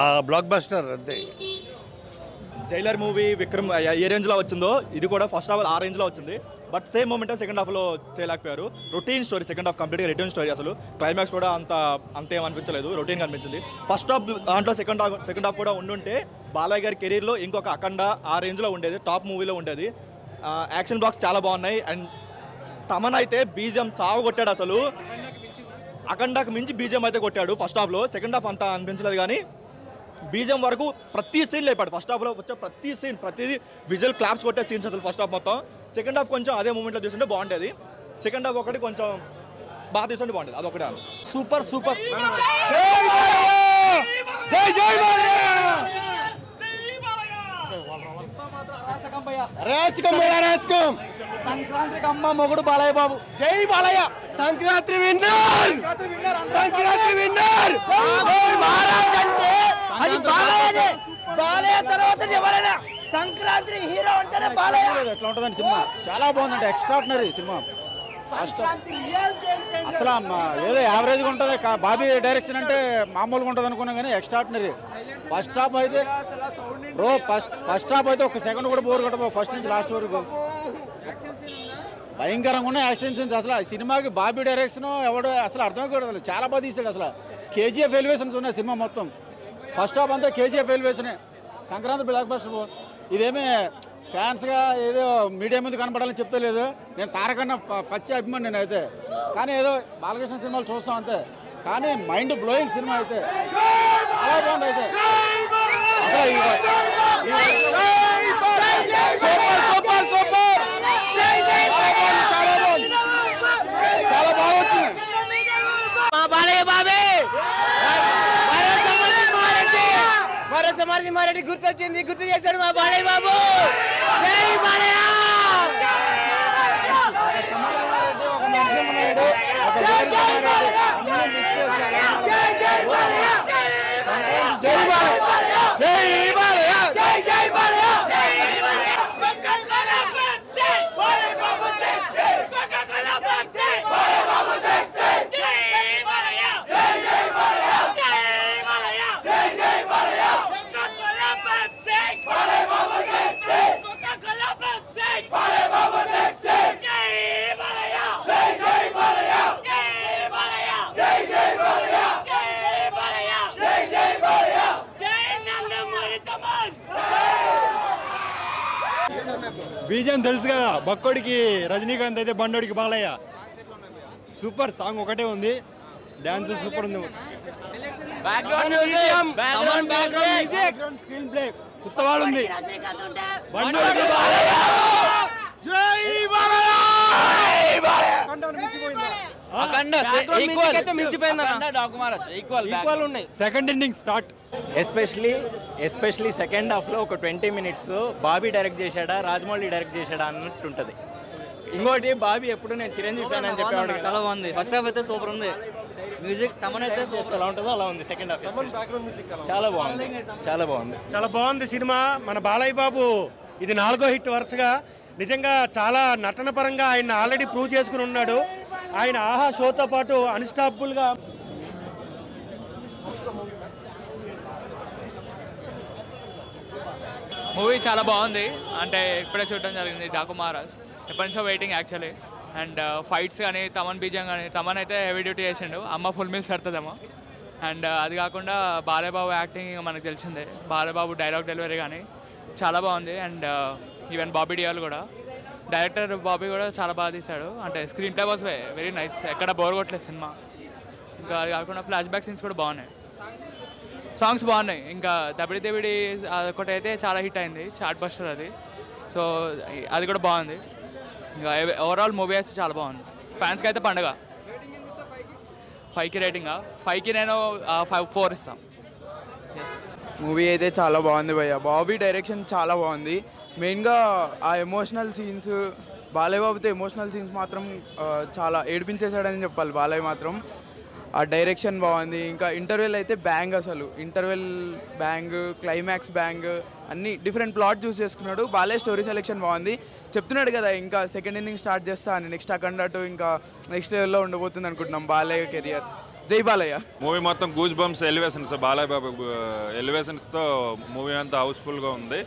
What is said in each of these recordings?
ఆ block buster అంతే. Jailer movie Vikram ఏ రేంజ్లో వచ్చిందో ఇది కూడా ఫస్ట్ హాఫ్ ఆ రేంజ్లో వచ్చింది. బట్ సేమ్ మూమెంట్ సెకండ్ హాఫ్లో చేయలేకపోయారు. రొటీన్ స్టోరీ సెకండ్ హాఫ్ కంప్లీట్గా రొటీన్ స్టోరీ. అసలు క్లైమాక్స్ కూడా అంతేం అనిపించలేదు, రొటీన్గా అనిపించింది. ఫస్ట్ హాఫ్ దాంట్లో సెకండ్ హాఫ్ కూడా ఉండుంటే బాలయ్య గారి కెరీర్లో ఇంకొక అఖండ ఆ రేంజ్లో ఉండేది, టాప్ మూవీలో ఉండేది. యాక్షన్ బ్లాక్స్ చాలా బాగున్నాయి. అండ్ తమన్ అయితే బీజిఎం చావు కొట్టాడు. అసలు అఖండకు మించి బీజిఎం అయితే కొట్టాడు ఫస్ట్ హాఫ్లో. సెకండ్ హాఫ్ అంతా అనిపించలేదు, కానీ బీజిఎం వరకు ప్రతి సీన్ లేపాడు. ఫస్ట్ హాఫ్లో వచ్చే ప్రతి సీన్, ప్రతిదీ విజువల్ క్లాప్స్ కొట్టే సీన్స్ అసలు ఫస్ట్ హాఫ్ మొత్తం. సెకండ్ హాఫ్ కొంచెం అదే మూమెంట్లో తీసుకుంటే బాగుండేది. సెకండ్ హాఫ్ ఒకటి కొంచెం బాగా తీసుకుంటే బాగుండేది, అదొకటే. Super super. సంక్రాంతికి అమ్మ మొగుడు బాలయ్య బాబు. జై బాలయ్య. Sankranti winner, Sankranti winner. అది బాలయ్యనే. బాలయ్య తర్వాత ఎవరైనా సంక్రాంతి హీరో అంటేనే బాలయ్య. ఎట్లా ఉంటుందండి సినిమా? చాలా బాగుందండి, ఎక్స్ట్రాడినరీ సినిమా. అసలు ఏదో యావరేజ్గా ఉంటుంది. బాబీ డైరెక్షన్ అంటే మామూలుగా ఉంటుంది అనుకున్నాం, కానీ ఎక్స్ట్రాడినరీ. ఫస్ట్ హాఫ్ అయితే ఫస్ట్ హాఫ్ అయితే ఒక సెకండ్ కూడా బోర్ కొట్టబో. ఫస్ట్ నుంచి లాస్ట్ వరకు భయంకరంగా ఉన్న యాక్షన్ సీన్స్. అసలు సినిమాకి బాబీ డైరెక్షన్ ఎవడు అసలు అర్థం కూడా చాలా బాగా తీసాడు. అసలు కేజీఎఫ్ ఎలివేషన్స్ ఉన్నాయి సినిమా మొత్తం. ఫస్ట్ హాఫ్ అంతా కేజీఎఫ్ ఎలివేషనే. Sankranti blockbuster. ఇదేమీ ఫ్యాన్స్గా ఏదో మీడియా ముందు కనపడాలని చెప్తలేదు. నేను తారకన్న పచ్చి అభిమాని నేను అయితే, కానీ ఏదో బాలకృష్ణ సినిమాలు చూస్తాం అంతే. కానీ మైండ్ బ్లోయింగ్ సినిమా అయితే చాలా బాగుంది. అయితే సూపర్ సూపర్ చాలా బాగా వచ్చింది. బాలయ్య బాబే మారెడ్డి గుర్తొచ్చింది, గుర్తు చేశాడు మా బాలయ్య బాబు. జై బాలయ్య. బీజం తెలుసు కదా, బక్కోడికి రజనీకాంత్ అయితే బండోడికి బాలయ్య. సూపర్ సాంగ్ ఒకటే ఉంది, డాన్స్ సూపర్ ఉంది. కొత్తవాడు ఉంది. బండోడికి బాలయ్య. జై Balayya. Second inning start. Especially second హాఫ్లో ఒక 20 minutes బాబీ డైరెక్ట్ చేశాడా రాజమౌళి డైరెక్ట్ చేశాడా అన్నట్టు ఉంటుంది. ఇంకోటి బాబీ ఎప్పుడు నేను చిరంజీవి ఫ్యాన్ అని చెప్పాను. చాలా బాగుంది. ఫస్ట్ హాఫ్ అయితే సూపర్ ఉంది. మ్యూజిక్ తమన్ అయితే సూపర్. ఎలా ఉంటుందో అలా ఉంది. సెకండ్ హాఫ్ చాలా బాగుంది, చాలా బాగుంది, చాలా బాగుంది సినిమా. మన బాలయ్య బాబు ఇది 4వ హిట్ వరుసగా. నిజంగా చాలా నటన పరంగా ఆయన ఆల్రెడీ ప్రూవ్ చేసుకుని ఉన్నాడు. ఆయన ఆహా షోతో పాటు అన్స్టాపబుల్గా మూవీ చాలా బాగుంది. అంటే ఇప్పుడే చూడడం జరిగింది. డాకు మహారాజ్ ఎప్పటి నుంచో వెయిటింగ్ యాక్చువల్లీ. అండ్ ఫైట్స్ కానీ తమన్ బీజం కానీ, తమన్ అయితే హెవీ డ్యూటీ చేసిండు. అమ్మ ఫుల్ మీల్స్ పెడుతుందేమో. అండ్ అది కాకుండా బాలయ్య బాబు యాక్టింగ్ మనకు తెలిసిందే. బాలయ్య బాబు డైలాగ్ డెలివరీ కానీ చాలా బాగుంది. అండ్ ఈవెన్ బాబీ డియాల్ కూడా, డైరెక్టర్ బాబీ కూడా చాలా బాగా తీశాడు. అంటే screen play was very nice, ఎక్కడ బోర్ కొట్టలేదు సినిమా. ఇంకా అది కాకుండా ఫ్లాష్ బ్యాక్ సీన్స్ కూడా బాగున్నాయి, సాంగ్స్ బాగున్నాయి. ఇంకా దబిడి దబిడి ఒకటైతే చాలా హిట్ అయింది, చాట్ బస్టర్ అది. సో అది కూడా బాగుంది. ఇంకా ఓవరాల్ మూవీ అయితే చాలా బాగుంది. ఫ్యాన్స్కి అయితే పండుగ. 5కి రేటింగా 5కి నేను 4 ఇస్తాను. మూవీ అయితే చాలా బాగుంది భయ్య. బాబీ డైరెక్షన్ చాలా బాగుంది. మెయిన్గా ఆ ఎమోషనల్ సీన్స్, బాలయ్య బాబుతో ఎమోషనల్ సీన్స్ మాత్రం చాలా ఏడిపించేశాడని చెప్పాలి. బాలయ్య మాత్రం ఆ డైరెక్షన్ బాగుంది. ఇంకా ఇంటర్వెల్ అయితే బ్యాంగ్, అసలు ఇంటర్వెల్ బ్యాంగ్, క్లైమాక్స్ బ్యాంగ్, అన్ని డిఫరెంట్ ప్లాట్ చూస్ చేసుకున్నాడు. బాలయ్య స్టోరీ సెలెక్షన్ బాగుంది. చెప్తున్నాడు కదా ఇంకా సెకండ్ ఇన్నింగ్ స్టార్ట్ చేస్తా అని. నెక్స్ట్ అఖండ 2 ఇంకా నెక్స్ట్ లెవెల్లో ఉండబోతుంది అనుకుంటున్నాం బాలయ్య కెరియర్. జై బాలయ్య. మూవీ మొత్తం goose bumps elevations, Balayya Babu ఎలివేషన్స్తో movie అంతా హౌస్ఫుల్గా ఉంది.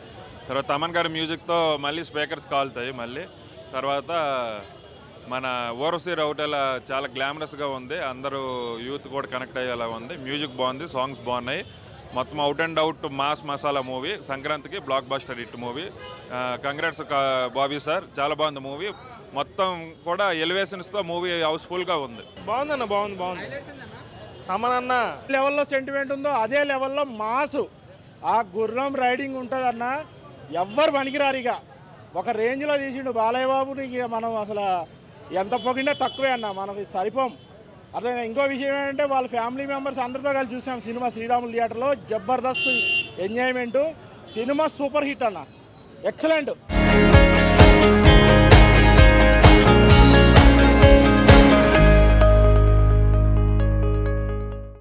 తర్వాత తమన్ గారి మ్యూజిక్తో మళ్ళీ స్పీకర్స్ కాలుతాయి. మళ్ళీ తర్వాత మన ఓరసి రౌటెలా చాలా గ్లామరస్గా ఉంది. అందరూ యూత్ కూడా కనెక్ట్ అయ్యేలా ఉంది. మ్యూజిక్ బాగుంది, సాంగ్స్ బాగున్నాయి. మొత్తం out and out mass masala movie. సంక్రాంతికి blockbuster hit movie. Congrats Bobby sir, చాలా బాగుంది మూవీ. మొత్తం కూడా ఎలివేషన్స్తో మూవీ హౌస్ఫుల్గా ఉంది. బాగుందన్న, బాగుంది. అమ్మనన్న లెవెల్లో సెంటిమెంట్ ఉందో అదే లెవెల్లో మాసు, ఆ గుర్రం రైడింగ్ ఉంటుందన్న. ఎవ్వరు పనికిరారు. ఇక ఒక రేంజ్లో తీసిండు బాలయ్య బాబుని. ఇక మనం అసలు ఎంత పొగినా తక్కువే అన్న, మనకి సరిపోం. అదే ఇంకో విషయం ఏంటంటే వాళ్ళ ఫ్యామిలీ మెంబర్స్ అందరితో కలిసి చూసాం సినిమా శ్రీరాములు థియేటర్లో. Jabardasth enjoyment. Cinema super hit అన్న, ఎక్సలెంట్.